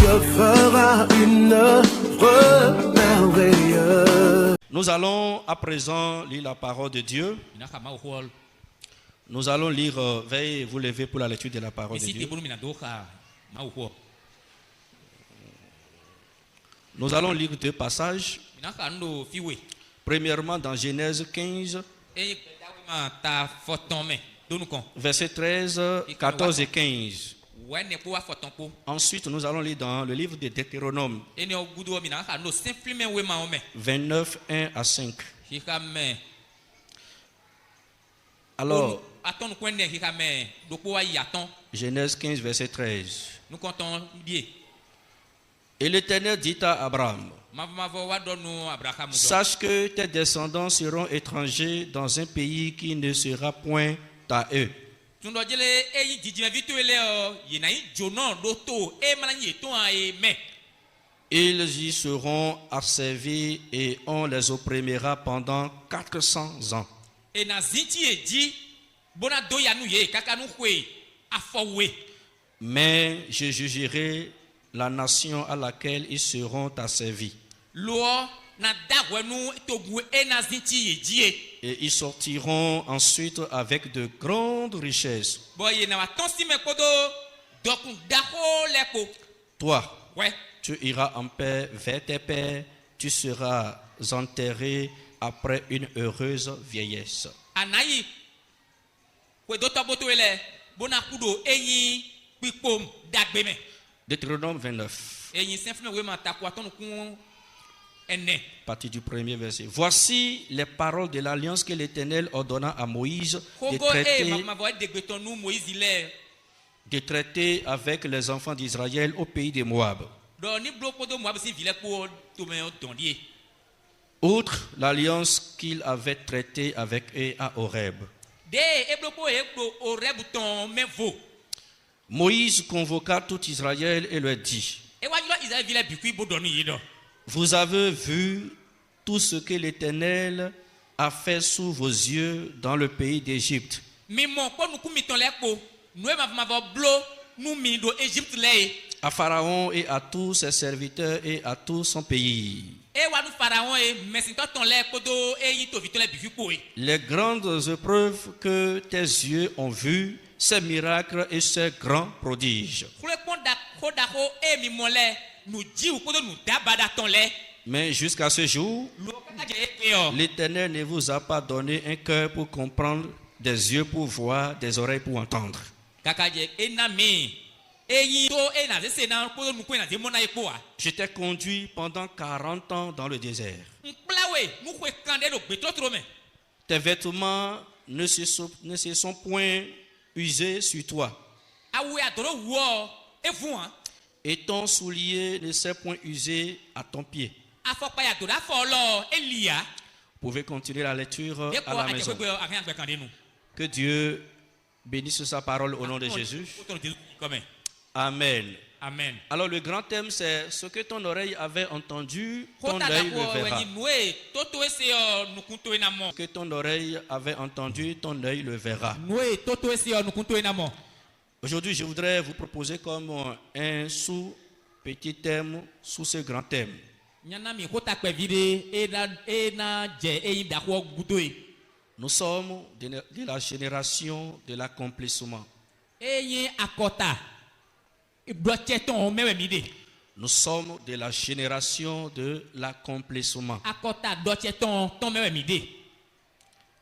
Dieu fera une œuvre merveilleuse. Nous allons à présent lire la parole de Dieu. Nous allons lire, veuillez vous lever pour la lecture de la parole de Dieu. Nous allons lire deux passages. Premièrement dans Genèse 15, versets 13, 14 et 15. Ensuite, nous allons lire dans le livre de Deutéronome 29, 1 à 5. Alors, Genèse 15, verset 13. Et l'Éternel dit à Abraham, sache que tes descendants seront étrangers dans un pays qui ne sera point à eux. Ils y seront asservis et on les opprimera pendant 400 ans. Mais je jugerai la nation à laquelle ils seront asservis. Et ils sortiront ensuite avec de grandes richesses. Toi, tu iras en paix vers tes pères, tu seras enterré après une heureuse vieillesse. Deutéronome 29. Partie du premier verset. Voici les paroles de l'alliance que l'Éternel ordonna à Moïse de traiter avec les enfants d'Israël au pays de Moab. Outre l'alliance qu'il avait traitée avec eux à Horeb. Moïse convoqua tout Israël et leur dit, vous avez vu tout ce que l'Éternel a fait sous vos yeux dans le pays d'Égypte. À Pharaon et à tous ses serviteurs et à tout son pays. Les grandes épreuves que tes yeux ont vues, ces miracles et ces grands prodiges. Mais jusqu'à ce jour, l'Éternel ne vous a pas donné un cœur pour comprendre, des yeux pour voir, des oreilles pour entendre. Je t'ai conduit pendant 40 ans dans le désert. Tes vêtements ne se sont point usés sur toi. Et ton soulier ne s'est point usé à ton pied. Vous pouvez continuer la lecture à la maison. Que Dieu bénisse sa parole au nom de Jésus. Amen. Amen. Alors le grand thème c'est ce que ton oreille avait entendu, ton œil le verra. Ce que ton oreille avait entendu, ton œil le verra. Aujourd'hui, je voudrais vous proposer comme un sous-petit thème sous ce grand thème. Nous sommes de la génération de l'accomplissement. Nous sommes de la génération de l'accomplissement.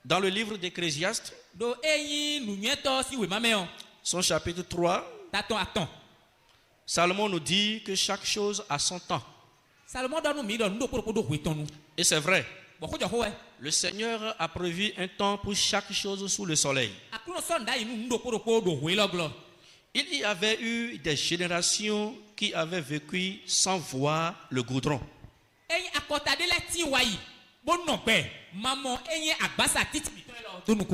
Dans le livre d'Ecclésiaste, son chapitre 3, Salomon nous dit que chaque chose a son temps. Et c'est vrai. Le Seigneur a prévu un temps pour chaque chose sous le soleil. Il y avait eu des générations qui avaient vécu sans voir le goudron.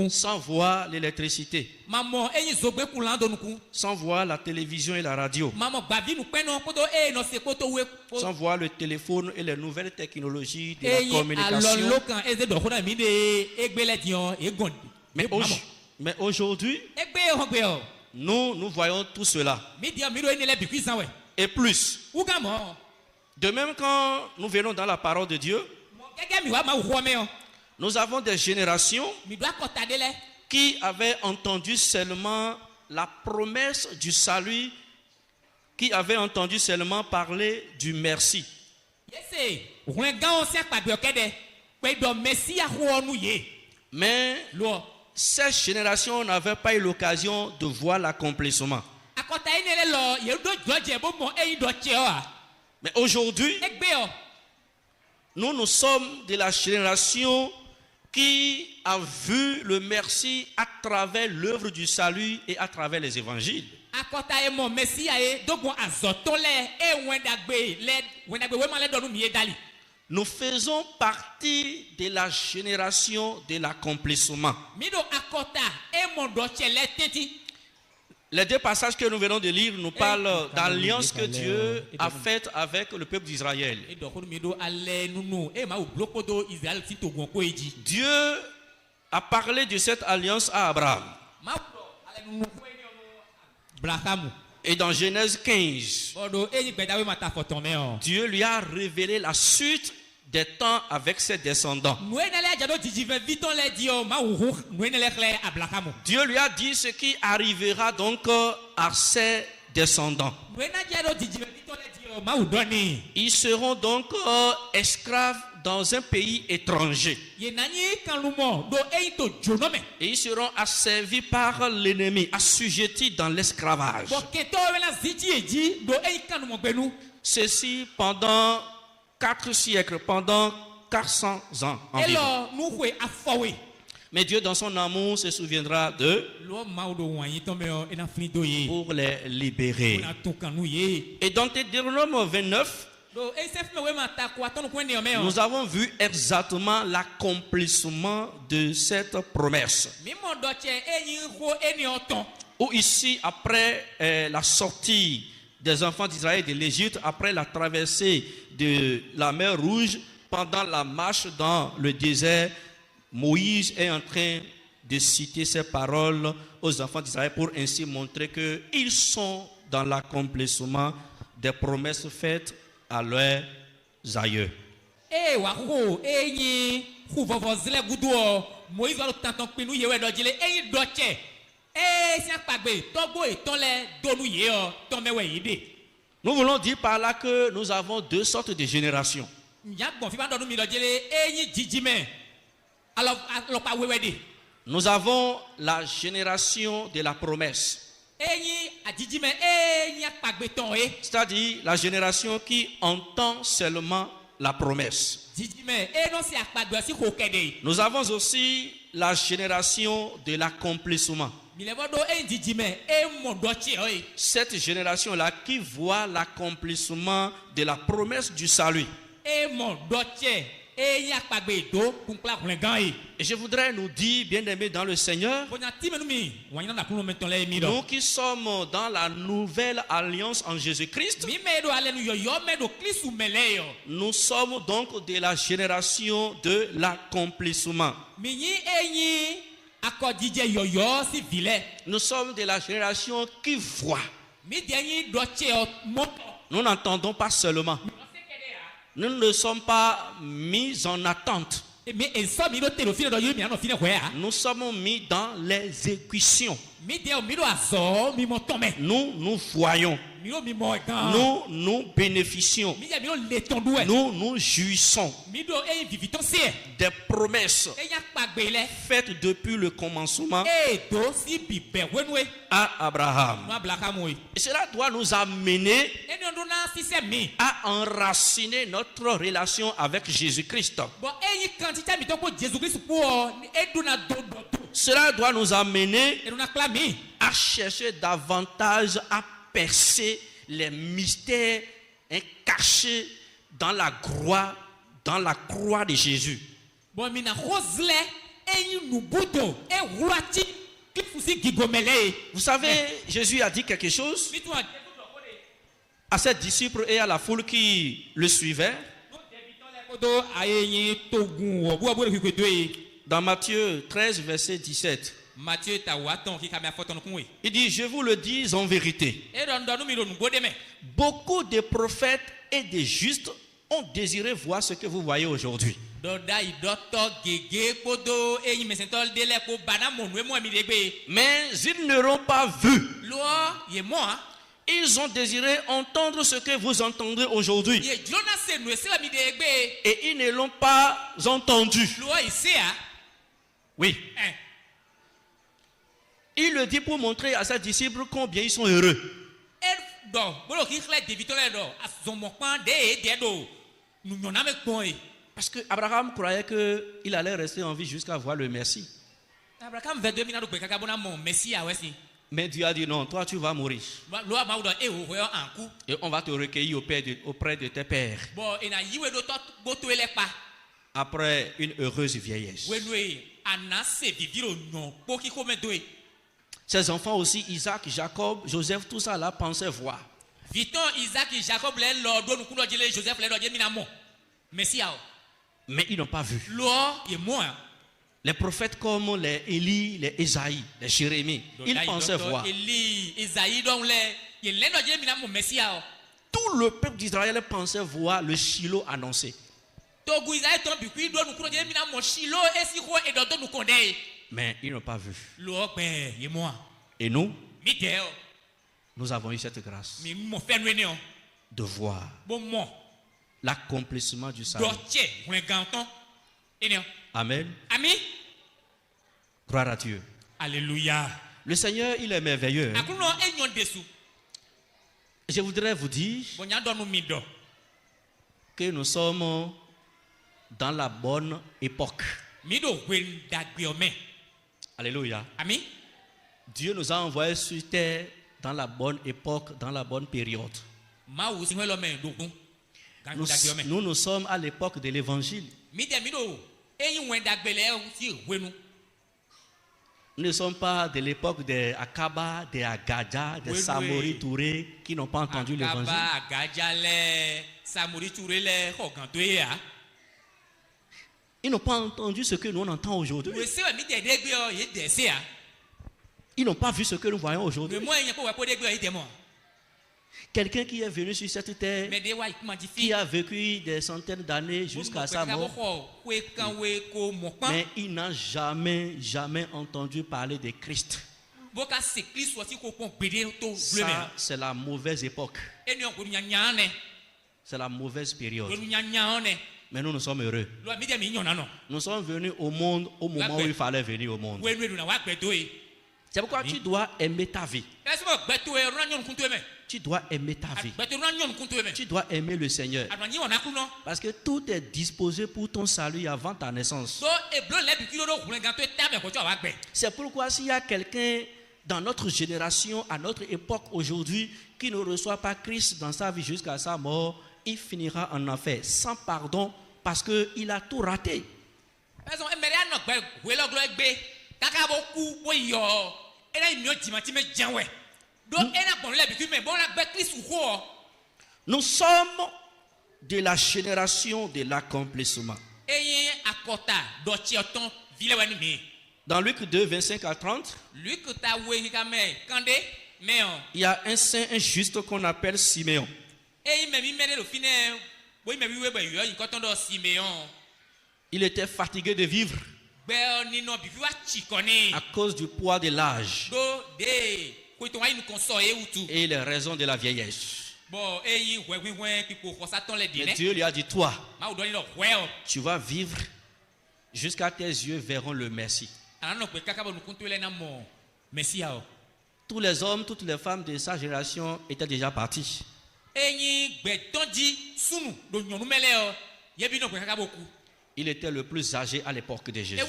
Sans voir l'électricité. Sans voir la télévision et la radio. Sans voir le téléphone et les nouvelles technologies de la communication. Mais aujourd'hui, nous voyons tout cela. et plus. Ugamo. De même, quand nous venons dans la parole de Dieu, nous avons des générations qui avaient entendu seulement la promesse du salut, qui avaient entendu seulement parler du merci. Mais cette génération n'avait pas eu l'occasion de voir l'accomplissement. Mais aujourd'hui, nous sommes de la génération qui a vu le merci à travers l'œuvre du salut et à travers les évangiles. Nous faisons partie de la génération de l'accomplissement. Les deux passages que nous venons de lire nous parlent d'alliance que Dieu a faite avec le peuple d'Israël. Dieu a parlé de cette alliance à Abraham. Et dans Genèse 15, Dieu lui a révélé la suite des temps avec ses descendants. Dieu lui a dit ce qui arrivera donc à ses descendants. Ils seront donc esclaves dans un pays étranger. Et ils seront asservis par l'ennemi, assujettis dans l'esclavage. Ceci pendant 4 siècles, pendant 400 ans environ. Mais Dieu, dans son amour, se souviendra d'eux pour les libérer. Et dans Deutéronome 29, nous avons vu exactement l'accomplissement de cette promesse. Où ici, après la sortie des enfants d'Israël de l'Égypte, après la traversée de la mer Rouge, pendant la marche dans le désert, Moïse est en train de citer ces paroles aux enfants d'Israël pour ainsi montrer qu'ils sont dans l'accomplissement des promesses faites à leurs aïeux. Nous voulons dire par là que nous avons deux sortes de générations. Nous avons la génération de la promesse. C'est-à-dire la génération qui entend seulement la promesse. Nous avons aussi la génération de l'accomplissement. Cette génération-là qui voit l'accomplissement de la promesse du salut. Et je voudrais nous dire, bien-aimés dans le Seigneur, nous qui sommes dans la nouvelle alliance en Jésus-Christ, nous sommes donc de la génération de l'accomplissement. Nous sommes de la génération qui voit. Nous n'entendons pas seulement. Nous ne sommes pas mis en attente. Nous sommes mis dans les équations. Nous voyons. Nous bénéficions. Nous jouissons des promesses faites depuis le commencement à Abraham. Et cela doit nous amener à enraciner notre relation avec Jésus-Christ. Cela doit nous amener à chercher davantage à percer les mystères cachés dans la croix de Jésus. Vous savez, Jésus a dit quelque chose à ses disciples et à la foule qui le suivait. Dans Matthieu 13, verset 17. Matthieu tawaton qui kamia foton kunwe. Il dit, je vous le dis en vérité. E don mi do nugo deme. Beaucoup de prophètes et de justes ont désiré voir ce que vous voyez aujourd'hui. Doda idoto gege kodo eyin mesentol dele ko bana monwe mo mi degbe. Mais ils ne l'auront pas vu. Lo ye mo a. Ils ont désiré entendre ce que vous entendez aujourd'hui. Ye Jonas se no se mi degbe. Et ils ne l'ont pas entendu. Lo ise a. Oui. Il le dit pour montrer à ses disciples combien ils sont heureux. E do bolo ki khle devitole do azomokpan de do. Nu nyona me pon e. Parce que Abraham croyait qu'il allait rester en vie jusqu'à voir le Messie. Abraham 22 minutes de kaka bona mon Messie a wesi. Mais Dieu a dit non, toi tu vas mourir. Lo ma do e ho anku. Et on va te recueillir auprès de tes pères. Bon ena yiwe do to goto ele pa. Après une heureuse vieillesse. Wenwe anase viviro non poki kome doe. Ses enfants aussi, Isaac, Jacob, Joseph, tout ça là, pensaient voir. Viton Isaac et Jacob les lord do nukuno jele Joseph les lord minamo. Messie a. Mais ils n'ont pas vu. Lo ye moi. Les prophètes comme les Élie, les Ésaïe, les Jérémie, ils pensaient voir. Élie, Isaïe donc les ye les lord minamo Messie a. Tout le peuple d'Israël pensait voir le Shiloh annoncé. Togu Isaïe ton bikui do nukuno jele minamo Shilo esiko e do nukonde. Mais ils n'ont pas vu. Lo ben ye moi. Et nous, Mi deo. nous avons eu cette grâce Mi mo fe nwe on. de voir Bon mo. l'accomplissement du salut. Doche, un ganton. Amen. Ami. Gloire à Dieu. Alléluia. Le Seigneur, il est merveilleux. Akuno enyon desu. Je voudrais vous dire Bonya do no mi do. que nous sommes dans la bonne époque. Mi do wen dagbe o me. Alléluia. Ami. Dieu nous a envoyés sur terre dans la bonne époque, dans la bonne période. Ma wu si lo me dogun. Nous sommes à l'époque de l'évangile. Mi de mi do enyin wen dagbe le si wenu. Nous ne sommes pas de l'époque des Akaba, des Agadja, des Samori Touré qui n'ont pas entendu l'évangile. Akaba, Agadja le, Samori Touré le, Hogantoe ya. Ils n'ont pas entendu ce que nous entendons aujourd'hui. We se mi de degbe o ye de se ya. Ils n'ont pas vu ce que nous voyons aujourd'hui. Me mo enyin ko we ko degbe o ye de mo. Quelqu'un qui est venu sur cette terre, qui a vécu des centaines d'années jusqu'à sa mort, mais il n'a jamais entendu parler de Christ. Ça, c'est la mauvaise époque. C'est la mauvaise période. Mais nous sommes heureux. Nous sommes venus au monde au moment où il fallait venir au monde. C'est pourquoi tu dois aimer ta vie. Tu dois aimer ta vie. Tu dois aimer le Seigneur. Parce que tout est disposé pour ton salut avant ta naissance. C'est pourquoi s'il y a quelqu'un dans notre génération, à notre époque aujourd'hui, qui ne reçoit pas Christ dans sa vie jusqu'à sa mort, il finira en enfer sans pardon parce qu'il a tout raté. Nous sommes de la génération de l'accomplissement. Dans Luc 2, 25 à 30, il y a un saint injuste qu'on appelle Siméon. Il était fatigué de vivre à cause du poids de l'âge et les raisons de la vieillesse. Et Dieu lui a dit, toi, tu vas vivre jusqu'à tes yeux verront le Messie. Tous les hommes, toutes les femmes de sa génération étaient déjà partis. Il était le plus âgé à l'époque de Jésus.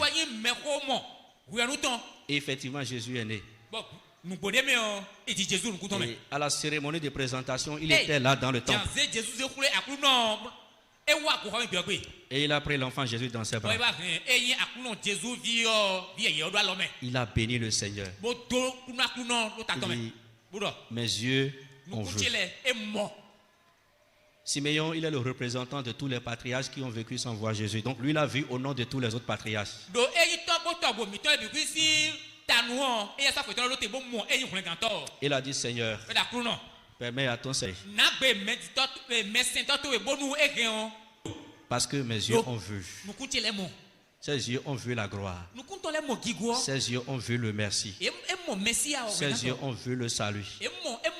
Et effectivement, Jésus est né. Et à la cérémonie de présentation, il était là dans le temple. Et il a pris l'enfant Jésus dans ses bras. Il a béni le Seigneur. Il dit, mes yeux ont vu. Siméon, il est le représentant de tous les patriarches qui ont vécu sans voir Jésus. Donc lui, il a vu au nom de tous les autres patriarches. tanuon et ça fait dans bon mo et yon gantor. Il a dit, Seigneur, Fait da kru non. permets à ton Seigneur, Na gbe médecin to e bonu e gen. parce que mes yeux ont vu. Nous comptons les mots. Ces yeux ont vu la gloire. Nous comptons les mots gigo. Ces yeux ont vu le merci. Et mon messie a Ces yeux ont vu le salut. et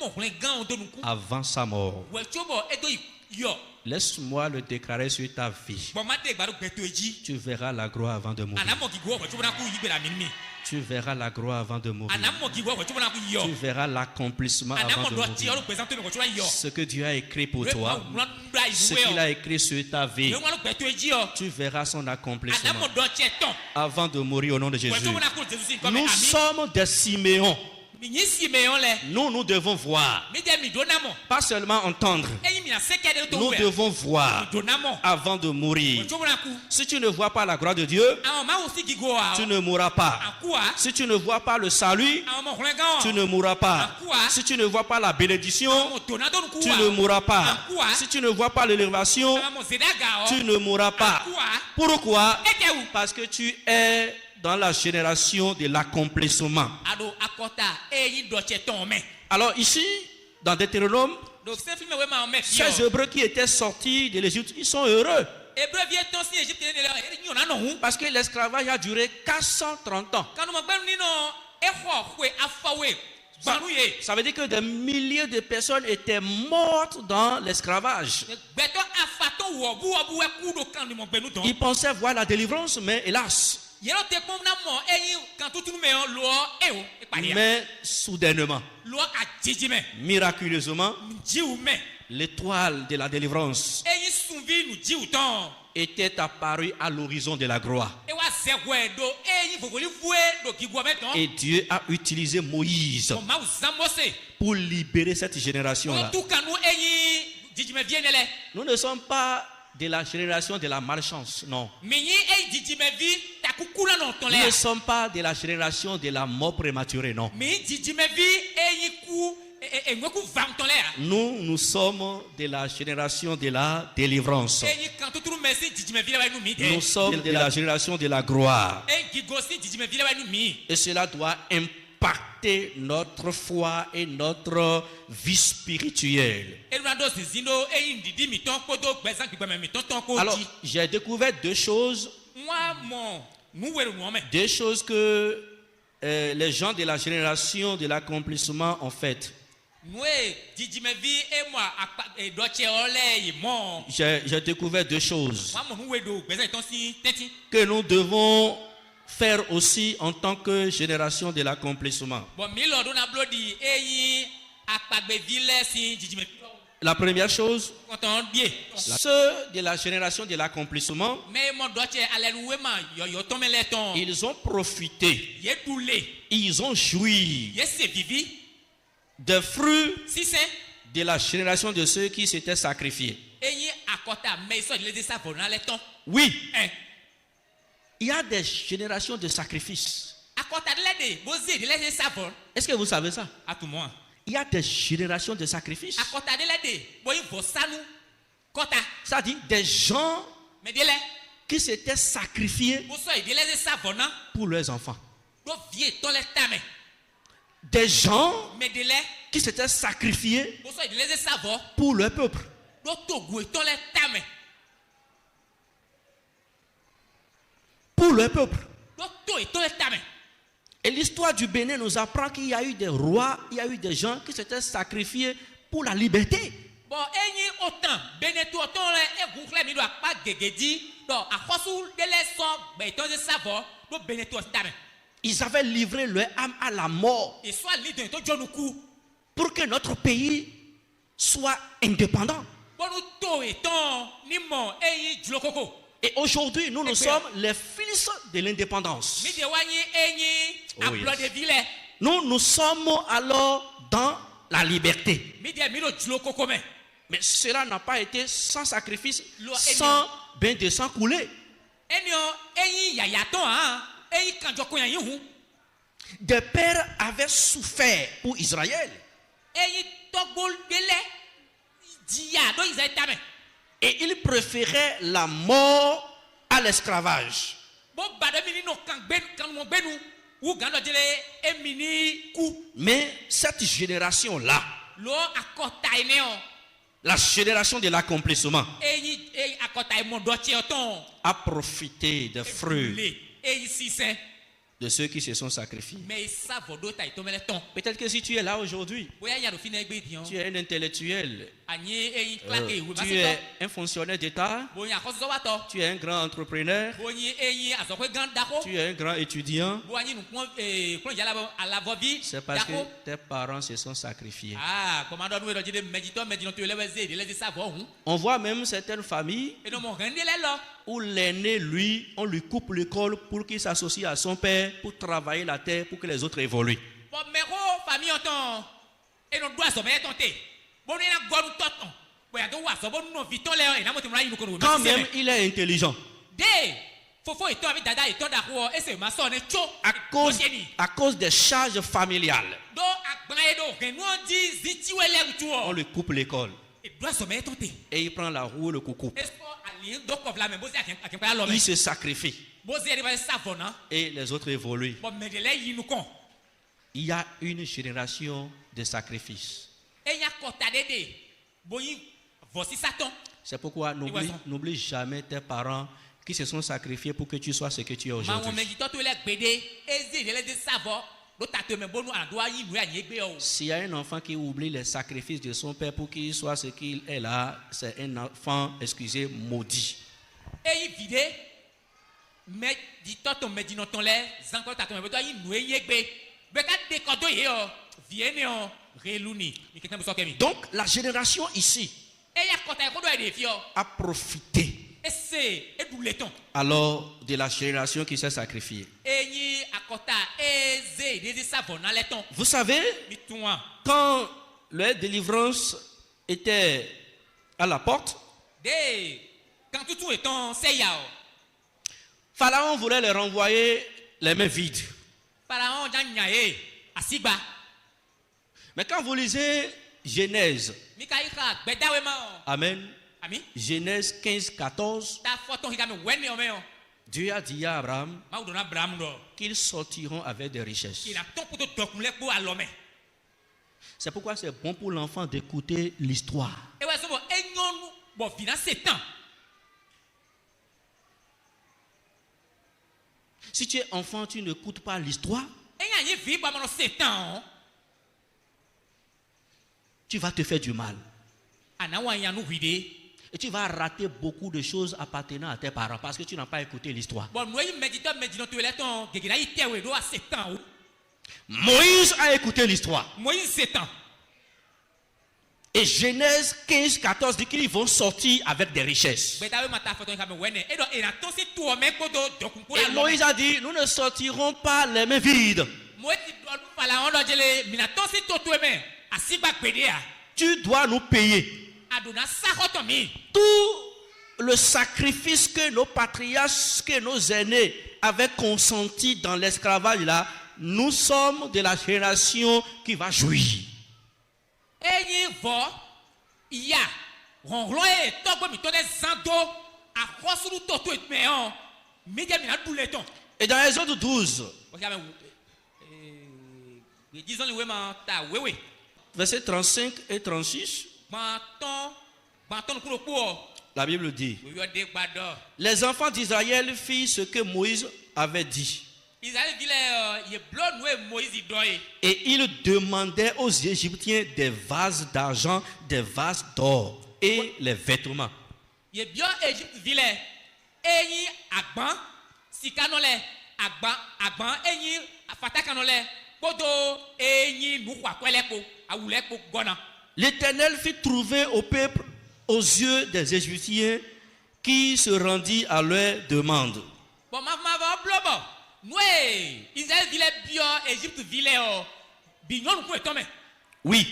mon gan de nous. Avant sa mort. Ouais chobo e do yo. Laisse-moi le déclarer sur ta vie. Bon ma de gbaru gbeto eji. Tu verras la gloire avant de mourir. Ana mo gigo we chobo na ku yigbe la minimi. Tu verras la gloire avant de mourir. Ana mo gigo we chobo na ku yo. Tu verras l'accomplissement Ana avant mo de do ti mourir. o présenter me chobo yo. Ce que Dieu a écrit pour toi, ce qu'il a écrit sur ta vie, tu verras son accomplissement avant de mourir au nom de Jésus. Nous sommes des Siméons. Nous devons voir, pas seulement entendre. Nous devons voir avant de mourir. Si tu ne vois pas la gloire de Dieu, tu ne mourras pas. Si tu ne vois pas le salut, tu ne mourras pas. Si tu ne vois pas la bénédiction, tu ne mourras pas. Si tu ne vois pas l'élévation, tu ne mourras pas. Pourquoi? Parce que tu es dans la génération de l'accomplissement. Alors ici, dans Deutéronome, ces Hébreux qui étaient sortis de l'Égypte, ils sont heureux. Parce que l'esclavage a duré 430 ans. Ça veut dire que des milliers de personnes étaient mortes dans l'esclavage. Ils pensaient voir la délivrance, mais hélas. Mais soudainement, miraculeusement, l'étoile de la délivrance était apparue à l'horizon de la gloire. Et Dieu a utilisé Moïse pour libérer cette génération-là. Nous ne sommes pas de la génération de la malchance, non. Nous ne sommes pas de la génération de la mort prématurée, non. Nous sommes de la génération de la délivrance. Nous sommes de la génération de la gloire. Et cela doit impacter notre foi et notre vie spirituelle. Alors, j'ai découvert deux choses. Deux choses que les gens de la génération de l'accomplissement ont faites. J'ai découvert deux choses que nous devons faire aussi en tant que génération de l'accomplissement. La première chose, ceux de la génération de l'accomplissement, ils ont profité, ils ont joui des fruits de la génération de ceux qui s'étaient sacrifiés. Oui, il y a des générations de sacrifices. Est-ce que vous savez ça? Il y a des générations de sacrifices. Ça dit des gens qui s'étaient sacrifiés pour leurs enfants. Des gens qui s'étaient sacrifiés pour leur peuple. Pour leur peuple. Et l'histoire du Bénin nous apprend qu'il y a eu des rois, il y a eu des gens qui s'étaient sacrifiés pour la liberté. Ils avaient livré leur âme à la mort pour que notre pays soit indépendant. Et aujourd'hui, nous sommes les fils de l'indépendance. Oh yes. Nous sommes alors dans la liberté. Mais cela n'a pas été sans sacrifice, sans bain de sang coulé. Des pères avaient souffert pour Israël. Et ils préféraient la mort à l'esclavage. ou gando djele e mini ku Mais cette génération-là, lo akota eneo la génération de l'accomplissement, eyi akota e mondo tieton a profité des fruits le eyi sisen de ceux qui se sont sacrifiés. mais ça vodo ta itomele ton Peut-être que si tu es là aujourd'hui, boya ya do fina egbe dion tu es un intellectuel, anyi eyi klake wu tu es un fonctionnaire d'État, boya koso wato tu es un grand entrepreneur, boyi eyi azokwe gandako tu es un grand étudiant, boyi nu kon yala ala vobi c'est parce que tes parents se sont sacrifiés. ah commando nu edo jide medito to eleweze de lezi savo hun On voit même certaines familles e no mo rendele lo où l'aîné, lui, on lui coupe l'école pour qu'il s'associe à son père pour travailler la terre pour que les autres évoluent. bon mero famille onton e no do aso me tonte bon ni na goru toton boya do waso bon no viton le e na mo ti mra yin ko no Quand même il est intelligent, de fofo ito abi dada ito da ko ese ma so ne cho à cause des charges familiales, do agban e do renu di zitiwele utu on o lui coupe l'école e do aso me tonte et il prend la roue et le coucou. esko ali do ko vla me bozi akin pa lo me Il se sacrifie bozi e ba savona et les autres évoluent. bon medele yinu kon Il y a une génération de sacrifices. e nya kota dede boyi vosi satan C'est pourquoi n'oublie jamais tes parents qui se sont sacrifiés pour que tu sois ce que tu es ma won aujourd'hui. medito to le gbede ezi de le de savo do ta te me bonu ando ayi nu ya nyegbe o S'il y a un enfant qui oublie les sacrifices de son père pour qu'il soit ce qu'il est là, c'est un enfant, excusez, maudit. eyi vide me di toto me di noton le zanko ta te me bodo ayi nu yegbe be ka de kodo ye o viene o reluni mi keke bo so kemi Donc la génération ici eya kota e kodo e de fi o a profité ese eduleton alors de la génération qui s'est sacrifiée. eyi akota eze de savona leton Vous savez, mi tuan quand leur délivrance était à la porte, de quand tout eton se ya o Pharaon voulait les renvoyer les mains vides. pharaon ja nyae asigba Mais quand vous lisez Genèse, mikaika gbedawe ma o Amen, ami Genèse 15, 14, ta photo hikame wene o me o Dieu a dit à Abraham ma udona abraham do qu'ils sortiront avec des richesses. ina ton poto dokunle po alome C'est pourquoi c'est bon pour l'enfant d'écouter l'histoire. e wa so bo enyonu bo vina setan Si tu es enfant, tu n'écoutes pas l'histoire, enya yi vi ba mo setan tu vas te faire du mal. ana wa yanu hide Et tu vas rater beaucoup de choses appartenant à tes parents parce que tu n'as pas écouté l'histoire. bon no yi medito to le ton gegina yi tewe do a setan o Moïse a écouté l'histoire. moyi setan Et Genèse 15, 14 dit qu'ils vont sortir avec des richesses. gbedawe ma ta photo hikame wene e do ina ton si to me ko do dokun po Et alome Moïse a dit, nous ne sortirons pas les mains vides. moyi do pharaon do jele mina ton si to me asigba gbede a Tu dois nous payer. adona sahoto mi Tout le sacrifice que nos patriarches, que nos aînés avaient consenti dans l'esclavage là, nous sommes de la génération qui va jouir. eyi vo iya ronron e togbo mi to de zando akosuru to to me on mi je mi na dule ton Et dans Exode 12, o ya me disons le we ma ta wewe versets 35 et 36, gbanton kuro po la Bible dit, o yo de gbado les enfants d'Israël firent ce que Moïse avait dit. Israël vile ye blo nou e Moïse doye Et ils demandaient aux Égyptiens des vases d'argent, des vases d'or et les vêtements. ye bio Egypte vile eyi agban sika no le agban eyi fataka no le kodo eyi nu kwa kwele ko awule ko gona L'Éternel fit trouver au peuple aux yeux des Égyptiens qui se rendit à leur demande. bon ma va blobo noé Israël vile bio Egypte vile o binyon ko etome Oui,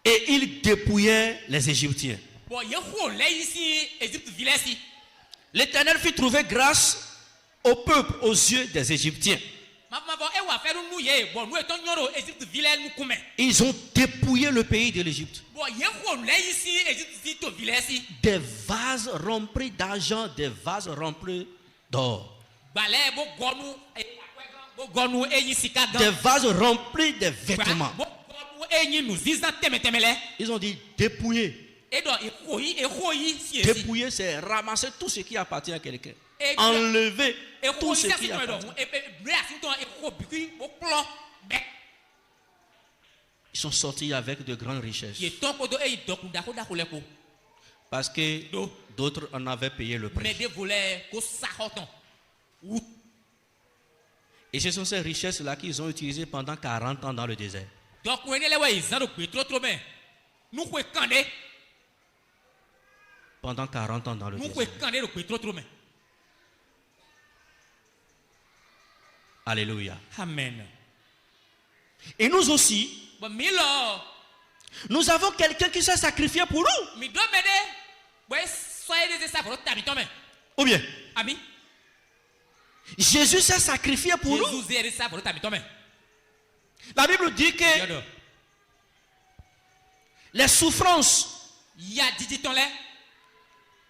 et ils dépouillaient les Égyptiens. bon ye ho le ici Egypte vile si L'Éternel fit trouver grâce au peuple aux yeux des Égyptiens. ma va e wa feru nu ye bon nu eton nyoro Egypte vile nu kume Ils ont dépouillé le pays de l'Égypte. bon ye ho le ici Egypte si to vile si Des vases remplis d'argent, des vases remplis d'or. balẹ̀ bo gɔnu bo gɔnu eyin sika des gan vases remplis de vêtements. bo gɔnu eyin nu zizan tɛmɛtɛmɛ lɛ Ils ont dit dépouiller. edɔ exo yi siesi Dépouiller, c'est ramasser tout ce qui appartient à quelqu'un. Et- Enlever exo tout yi ce siesi qui tɔn yɛ appartient. dɔ blé asi tɔn exo bikui bo kplɔ bɛ Ils sont sortis avec de grandes richesses. yɛ tɔn kodo eyi dɔkun dako lɛ ko Parce que Do. d'autres en avaient payé le mɛ prix. de volɛ ko saxɔ tɔn wu Et ce sont ces richesses-là qu'ils ont utilisées pendant 40 ans dans le désert. dɔkun yɛ lɛ wɛ yi zan do gbe trotro mɛ nukoe kan de Pendant 40 ans dans le nukoe désert. kan de do gbe trotro mɛ Alléluia. amen Et nous aussi, bɔn mi lɔ. nous avons quelqu'un qui s'est sacrifié pour nous. Mi dɔ mɛ de bɔn sɔye de sa fɔlɔ tabi tɔ mɛ Ou bien, ami Jésus s'est sacrifié pour nous. Jésus zere sa fɔlɔ tabi tɔ mɛ La Bible dit que yɔdɔ les souffrances ya didi tɔn lɛ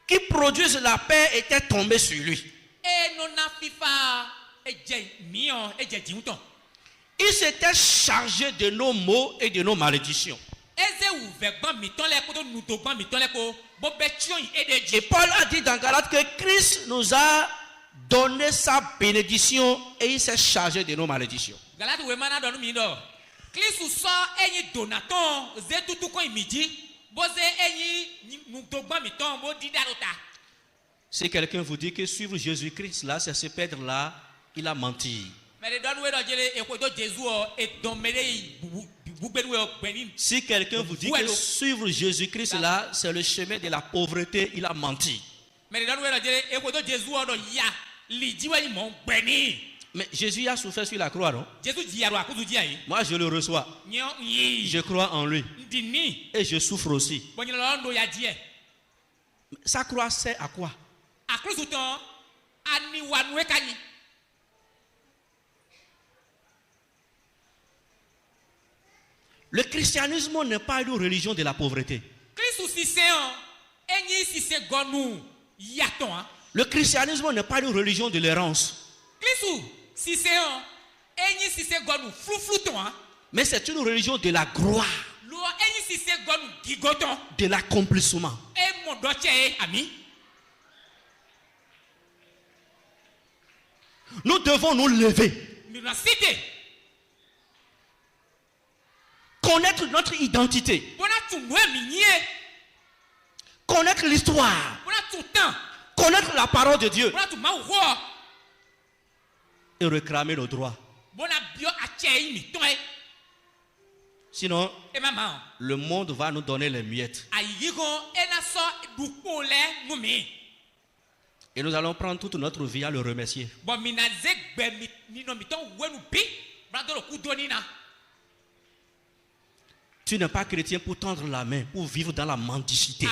qui produisent la paix étaient tombées sur lui. e nona fifa edze miyan edze diŋu tɔn Il s'était chargé de nos maux et de nos malédictions. eze wu vɛ gbɔn mi tɔn lɛ koto nuto gbɔn mi tɔn lɛ ko bɔ bɛ tiɲɔ yi e de Et dzi Paul a dit dans Galates que Christ nous a donné sa bénédiction et il s'est chargé de nos malédictions. galati wo mana dɔnu mi dɔ kristu sɔ eyi donatɔn ze tutu kɔn mi dzi bɔ ze eyi nuto gbɔn mi tɔn bɔ dida do ta Si quelqu'un vous dit que suivre Jésus-Christ là, c'est se perdre là, il a menti. mɛ de dɔnu wo dɔ dzele ekoto jesu ɔ edɔnmɛ de yi bugbenu wo gbɛni. Si quelqu'un vous dit que suivre Jésus-Christ là, c'est le chemin de la pauvreté, il a menti. Mais les gens qui disent que Jésus a dit que mon béni. Mais Jésus a souffert sur la croix, non? Jésus dit que Moi, je le reçois. Je crois en lui. Et je souffre aussi. Sa croix sert à quoi? Le christianisme n'est pas une religion de la pauvreté. Le christianisme n'est pas une religion de l'errance. Mais c'est une religion de la gloire, de l'accomplissement. Nous devons nous lever, connaître notre identité, connaître l'histoire, connaître la parole de Dieu et réclamer nos droits. Sinon, le monde va nous donner les miettes. Et nous allons prendre toute notre vie à le remercier. Tu n'es pas chrétien pour tendre la main, pour vivre dans la mendicité.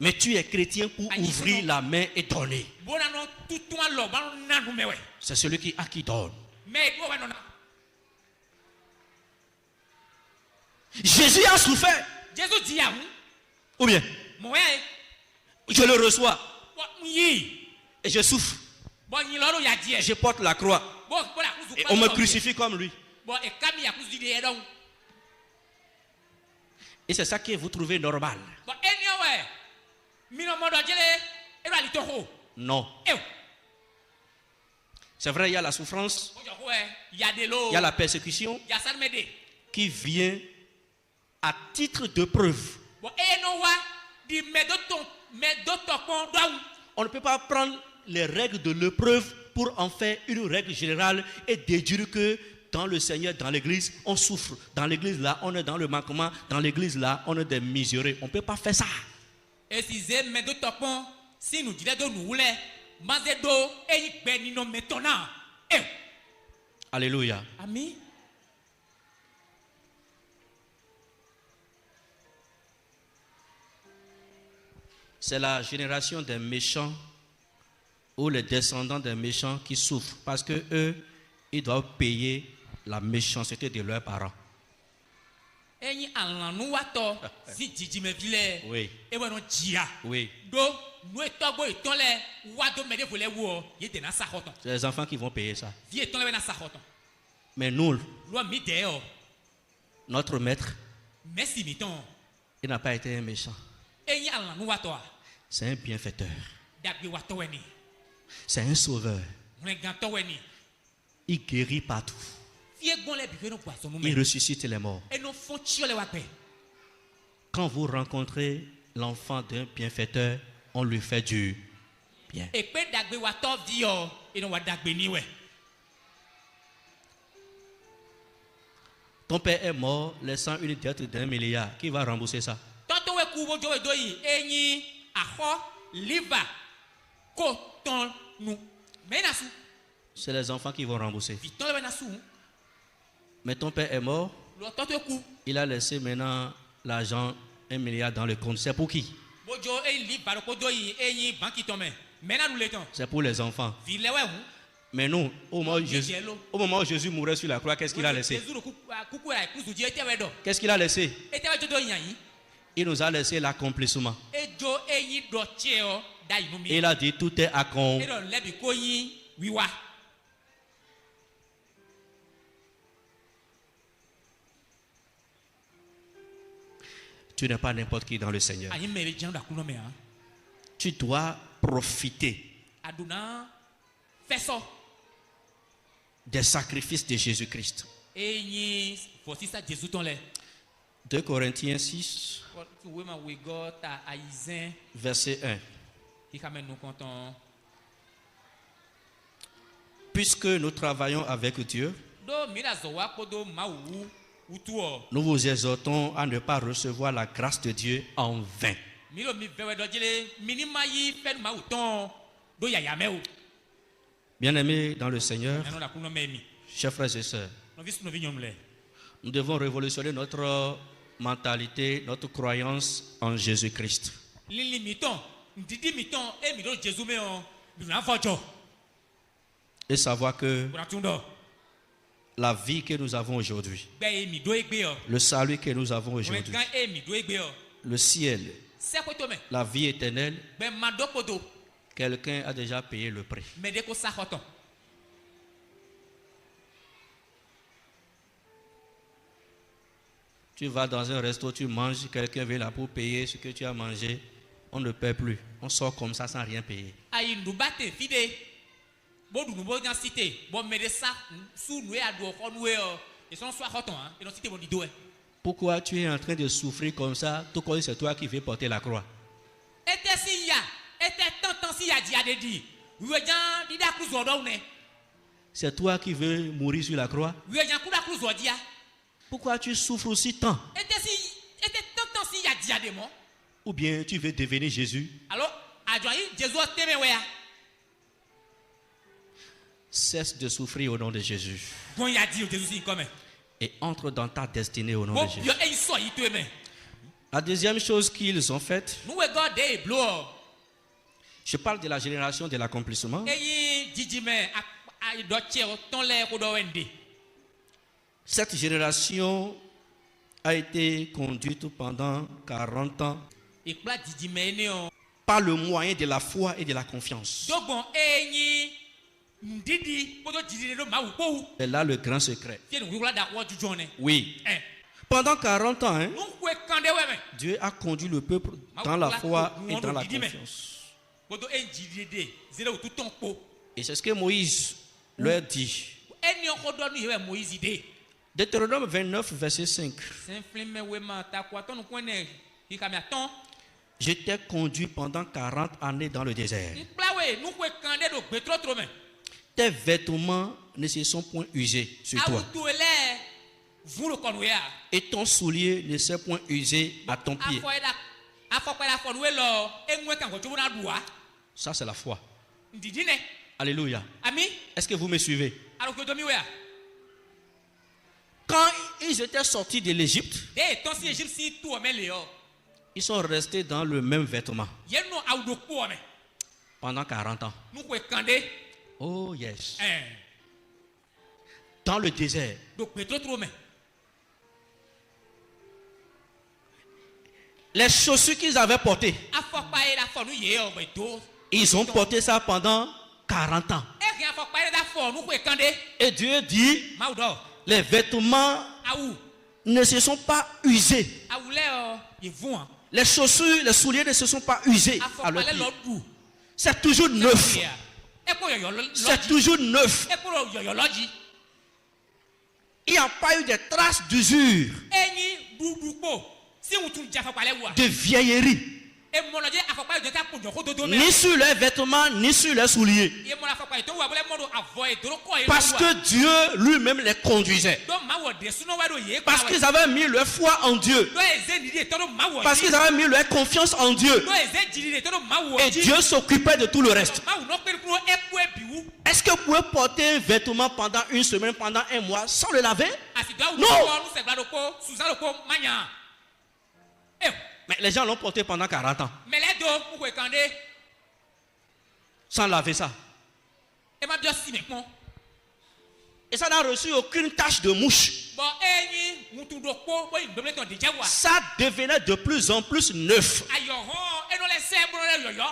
Mais tu es chrétien pour ouvrir la main et donner. C'est celui qui donne. Jésus a souffert. Ou bien, je le reçois et je souffre. Je porte la croix et on me crucifie comme lui. Et c'est ça que vous trouvez normal. Non. C'est vrai, il y a la souffrance, il y a la persécution qui vient à titre de preuve. On ne peut pas prendre les règles de l'épreuve pour en faire une règle générale et déduire que dans le Seigneur, dans l'église, on souffre. Dans l'église là, on est dans le manquement. Dans l'église là, on est des misereux. On ne peut pas faire ça. Alléluia. Amen. C'est la génération des méchants ou les descendants des méchants qui souffrent parce que eux, ils doivent payer la méchanceté de leurs parents. enyi alanu watɔ si dzidzimevi lɛ Oui. ewɔ nɔ dzia Oui. do nu etɔgbo etɔn lɛ wado mɛ de vo lɛ wɔ ye de na sa xɔtɔn C'est les enfants qui vont payer ça. vi etɔn lɛ bɛ na sa xɔtɔn Mais nous, lɔ mi dɛ yɔ notre maître, mɛsi mi tɔn il n'a pas été un méchant. enyi alanu watɔa C'est un bienfaiteur. dagbe watɔ wɛ ni C'est un sauveur. ŋlɛgãtɔ wɛ ni Il guérit partout. fie gbɔn lɛ bife no gbasɔnu Il mɛ ressuscite les morts. eno fɔn tsiɔ lɛ wa gbɛ Quand vous rencontrez l'enfant d'un bienfaiteur, on lui fait du bien. ekpe dagbe watɔ vi yɔ eno wa dagbe ni wɛ Ton père est mort, laissant une dette d'1 milliard. Qui va rembourser ça? tɔntɔ wɛ ku bodzo wɛ do yi enyi axɔ liva ko tɔn nu mɛ ena su C'est les enfants qui vont rembourser. vitɔn lɛ bɛ na su Mais ton père est mort, lɔ tɔtɔ ku il a laissé maintenant l'argent, 1 milliard dans le compte. C'est pour qui? bodzo eyi liva do ko do yi enyi banki tɔn mɛ mɛ na nu le tɔn C'est pour les enfants. vi lɛ wɛ hu Mais nous, au moment où Jésus mourait sur la croix, qu'est-ce qu'il a laissé? Jésus do kuku la kuzu dzi ete wɛ dɔ Qu'est-ce qu'il a laissé? ete wɛ dodo yan yi Il nous a laissé l'accomplissement. edzo enyi dɔ tse yɔ da yi nu mi Et il a dit tout est accompli. edɔ lɛ bi ko yi wiwa Tu n'es pas n'importe qui dans le Seigneur. anyi mɛ bɛ jɛn do akunu mɛ han Tu dois profiter aduna fɛsɔ des sacrifices de Jésus-Christ. enyi fɔsisa Jésus tɔn lɛ 2 Corinthiens 6, we ma we gɔ ta ayizɛn verset 1. kika mɛ nu kɔntɔn Puisque nous travaillons avec Dieu, do mi la zɔ wa kpodo mawu wutuɔ nous vous exhortons à ne pas recevoir la grâce de Dieu en vain. mi lo mi vɛwɛ dɔ dzele minima yi fɛn mawu tɔn do yayamɛ o Bien-aimés dans le Seigneur, ɛnu la kunu mɛ mi chers frères et sœurs, nɔvi sunuvi nyɔnu lɛ nous devons révolutionner notre mentalité, notre croyance en Jésus-Christ. lili mi tɔn ndidi mi tɔn e mi do Jésus mɛ o mi na fɔ jɔ Et savoir que kuna tun dɔ la vie que nous avons aujourd'hui, gbɛ ye mi do egbe yɔ le salut que nous avons wòle aujourd'hui, gã e mi do egbe yɔ le ciel, sɛkoto mɛ la vie éternelle, gbɛ ma do kpodo quelqu'un a déjà payé le prix. mɛ de ko sa xɔtɔn Tu vas dans un resto, tu manges, quelqu'un vient là pour payer ce que tu as mangé. On ne paie plus. On sort comme ça sans rien payer. ayi nuba te fi de bo dunu bo nya si te bo mɛ de sa su nu ye a do xɔ nu ye ɔ esɔn sɔ axɔtɔn hã enɔ si te bo di do yɛ Pourquoi tu es en train de souffrir comme ça, tout comme c'est toi qui veux porter la croix? ete si ya ete tɔntɔn si ya dzia de di wíwɛ dza dida kuru zɔ dɔw nɛ C'est toi qui veux mourir sur la croix? wíwɛ dza kuda kuru zɔ dia Pourquoi tu souffres aussi tant? ete tɔntɔn si ya dzia de mɔ Ou bien tu veux devenir Jésus? alo adzɔ yi Jésus tɛmɛ wɛ ya Cesse de souffrir au nom de Jésus. gbɔn ya di o Jésus si nkɔmɛ Et entre dans ta destinée au nom bo de Jésus. yɔ eyi sɔ yi to ye mɛ La deuxième chose qu'ils ont faite, nuwɛ gɔ de ye blo ɔ je parle de la génération de l'accomplissement. eyi dzidzimɛ ayi dɔ tse o tɔn lɛ ko dɔ wɛ nde. Cette génération a été conduite pendant 40 ans Ikpla dzidzime ne o. par le moyen de la foi et de la confiance. Dogbon enyi ndidi kodo dzidzime do mawu kpowu. C'est là le grand secret. Fie nu wula da wɔ judzɔ ne. Oui. Eh. Pendant 40 ans, hein, Nukwe kande wɛmɛ. Dieu a conduit le peuple dans la foi et dans la confiance. Kodo enji de zere o tutɔn kpo. Et c'est ce que Moïse leur dit. Eni o kodo nu yewɛ Moïse de. Deutéronome 29, verset 5. Sɛnfilime wema ta ko atɔnu kɔnɛ kikami atɔn. Je t'ai conduit pendant 40 années dans le désert. Nkplawe nukwe kande do gbetrɔtrɔ mɛ. Tes vêtements ne se sont point usés sur toi. Awutu elɛ vuro kɔnu ya. Et ton soulier ne s'est point usé à ton pied. Afɔkpɛ la fɔnu elɔ eŋue kan kɔtso bona dua. Ça, c'est la foi. Ndidi nɛ. Alléluia. Ami. Est-ce que vous me suivez? Aloko domi wea. Quand ils étaient sortis de l'Égypte, De ton si Égypte si tu omele yo. ils sont restés dans le même vêtement Yeno awdo ku ome. pendant 40 ans. Nu ko kande. Oh yes. Eh. Dans le désert. Do petro tro me. Les chaussures qu'ils avaient portées, afɔkpa ye la fɔ nu ye ɔgbɛ do. ils ont porté ça pendant 40 ans. Egi afɔkpa ye la fɔ nu koe kan de. Et Dieu dit, Mawu dɔ. les vêtements Awu. ne se sont pas usés. Awu lɛ yevu hã. Les chaussures, les souliers ne se sont pas usés à leur Afɔkpa lɛ pied. lɔ du. C'est toujours neuf. Eko yɔyɔ lɔ C'est dzi. toujours neuf. Eko yɔyɔ lɔ dzi. Il n'y a pas eu de traces d'usure, Enyi dudu kpo. Si ŋutu dze afɔkpa lɛ wua. de vieillerie, Emɔlɔdze afɔkpa yi do ta kpo dzɔko dodo mɛ. ni sur leurs vêtements, ni sur leurs souliers. Emɔlɔ afɔkpa yi to wua bolo emɔdo avɔ yi doro kɔ yi. Parce que Dieu lui-même les conduisait. Do mawɔ de sunɔwɛ do ye. Parce qu'ils avaient mis leur foi en Dieu. Do eze nidi de tɔ do mawɔ. Parce qu'ils avaient mis leur confiance en Dieu. Do eze jiri de tɔ do mawɔ. Et Dieu s'occupait de tout le reste. Mawu n'o kpeli kuro eku ebiwu. Est-ce que vous pouvez porter un vêtement pendant une semaine, pendant un mois, sans le laver? Asi do awu Non. kɔ nusɛgbla do ko susa do ko manya. Mais les gens l'ont porté pendant 40 ans, Mɛlɛ do nkoe kan de. sans laver ça. Ema biɔ si mɛ kpɔn. Et ça n'a reçu aucune tache de mouche. Bɔn enyi ŋutu do kpo bo yi gbɛmɛ tɔn de jɛ wa. Ça devenait de plus en plus neuf. Ayɔ hɔn eno lɛ sɛ bolo lɛ yɔyɔ.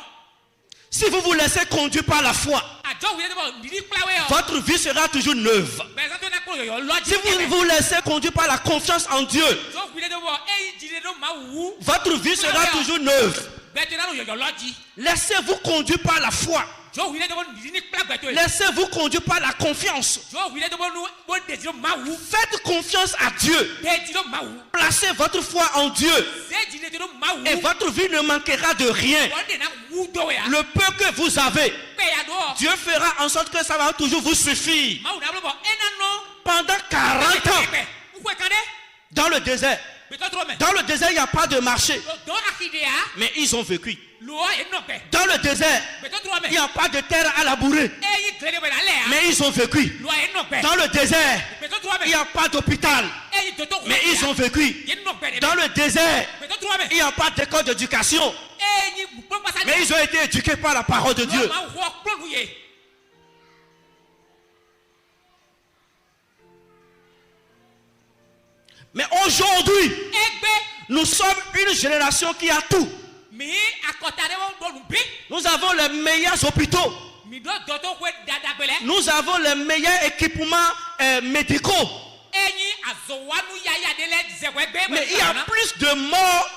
Si vous vous laissez conduire par la foi, Adzɔ wuye de bɔ didi kplawe yɔ. votre vie sera toujours neuve. Bɛnzɛn to na kpo yɔyɔ lɔ Si vous vous laissez conduire par la confiance en Dieu, Zɔ wuye de bɔ eyi jiri do ma wu. votre vie sera toujours neuve. Bɛtɛ na do yɔyɔ lɔ dzi. Laissez-vous conduire par la foi. Zɔ wuye de bɔ didi ni kpla gbɛtɔ ye. Laissez-vous conduire par la confiance. Zɔ wuye de bɔ nu bo dezi do ma wu. Faites confiance à Dieu. Dezi do ma wu. Placez votre foi en Dieu. Ze jiri de do ma wu. Et votre vie ne manquera de rien. Wɔn de na wu do ya. Le peu que vous avez, Kpe ya do. Dieu fera en sorte que ça va toujours vous suffire. Mawu na bolo bɔ ena nɔ. Pendant 40 ans, Nkoe kan de. dans le désert. Bɛtɔ tɔrɔ mɛ. Dans le désert, il n'y a pas de marché. Do akidea. Mais ils ont vécu. Lɔ enɔgbɛ. Dans le désert, Bɛtɔ tɔrɔ il n'y mɛ. a pas de terre à labourer. Eyi tile de bɛ na lɛ ya. Mais ils ont vécu. Lɔ enɔgbɛ. Dans le désert, Bɛtɔ tɔrɔ il n'y mɛ. a pas d'hôpital. Eyi dodo Mais ils ont vécu. Yenɔgbɛ de Dans bɛ. le désert, Bɛtɔ tɔrɔ mɛ. il n'y a pas d'école d'éducation. Eyi kpɔnkpasa de. Mais ils ont été éduqués par la parole de Dieu. Ma wɔ kplɔnu ye. Mais aujourd'hui, Egbe. nous sommes une génération qui a tout. Mi akɔta de wɔn dɔnu bi. Nous avons les meilleurs hôpitaux. Mi do dɔtɔ koe dadagbɛlɛ. Nous avons les meilleurs équipements médicaux. Eyi azɔwanu yaya de lɛ zɛwɛ gbɛ. Mais il y a plus de morts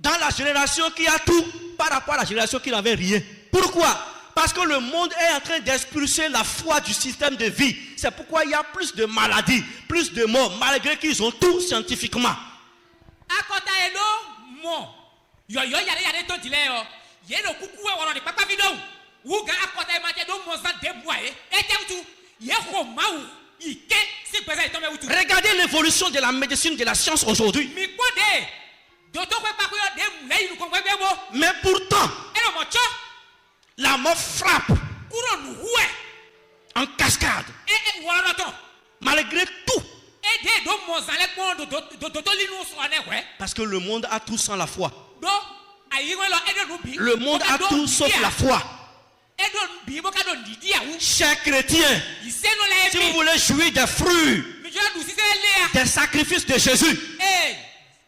dans la génération qui a tout par rapport à la génération qui n'avait rien. Pourquoi? Parce que le monde est en train d'expulser la foi du système de vie. C'est pourquoi il y a plus de maladies, plus de morts, malgré qu'ils ont tout scientifiquement. Akɔta ye do mɔ. Yɔyɔ yare to dilɛ yɔ. Ye do kuku wɛ wɔlɔ de kpakpa vi do. Wu gan akɔta ye ma jɛ do mɔzɔn de bua ye. Ete wutu. Ye ko mawu. Ike si gbɛsɛ yi tɔmɛ wutu. Regardez l'évolution de la médecine, de la science aujourd'hui. Mi kpɔ de. Dɔtɔ koe kpakpa yɔ de mu lɛ yi nukɔn gbɛgbɛ bo. Mais pourtant, Ɛnɔ mɔ tsɔ. la mort frappe Kuro nu huɛ. en cascade. Wɔlɔ tɔ. Malgré tout. Ede do mɔzɔn lɛ kpɔn dɔtɔ linu sɔ ne wɛ. Parce que le monde a tout sans la foi. Do ayiwe lɔ ede nu bi. Le monde a tout sauf la foi. Edo bi bo ka do didi awu. Chers chrétiens, Iseno la si vous ebe. voulez jouir des fruits, Mi jɔ du sise lea. des sacrifices de Jésus,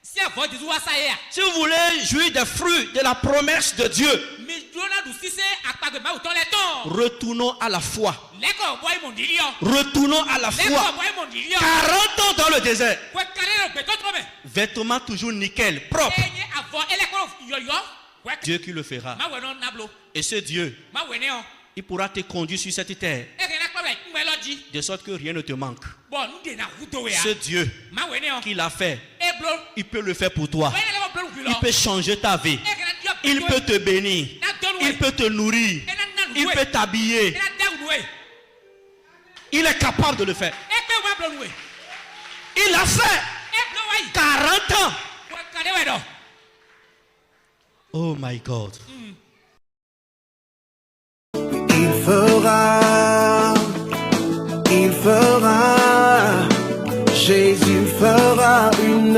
Si avɔ Jesu wa sa ye a. si vous voulez jouir des fruits de la promesse de Dieu, Mi jɔna du sise akpagbe mawu tɔ lɛ tɔn. retournons à la foi. Lɛkɔ bɔ imu didi yɔ. Retournons à la Lɛkɔ foi. bɔ imu didi yɔ. 40 ans dans le désert. Wɛ kari lɛ gbɛtɔ tɔ mɛ. Vêtements toujours nickel, propres. Enye avɔ ɛlɛkɔ yɔyɔ. Wɛ Dieu qui le fera. ma wɛ nɔ nablo. Et ce Dieu, Ma wɛ ne yɔ. il pourra te conduire sur cette terre, Eke na kpɛ bɛ ŋmɛ lɔ dzi. de sorte que rien ne te manque. Bɔn nu de na kuto ya. Ce Dieu Ma wɛ ne yɔ. qui l'a fait, Eblo. il peut le faire pour toi. Wɛ ne lɛ bɔ blɔn Il peut changer ta vie. Eke na diɔ Il kuto peut ye. te bénir. Na dɔnu Il ye. peut te nourrir. Ena nanu Il ye. peut t'habiller. Ena dawu ye. Il est capable de le faire. Ekpe wa blɔn ye. Il l'a fait. Eblo wa yi. 40 ans. Wɛ kari wɛ dɔ. Oh my God. Il fera, Jésus fera une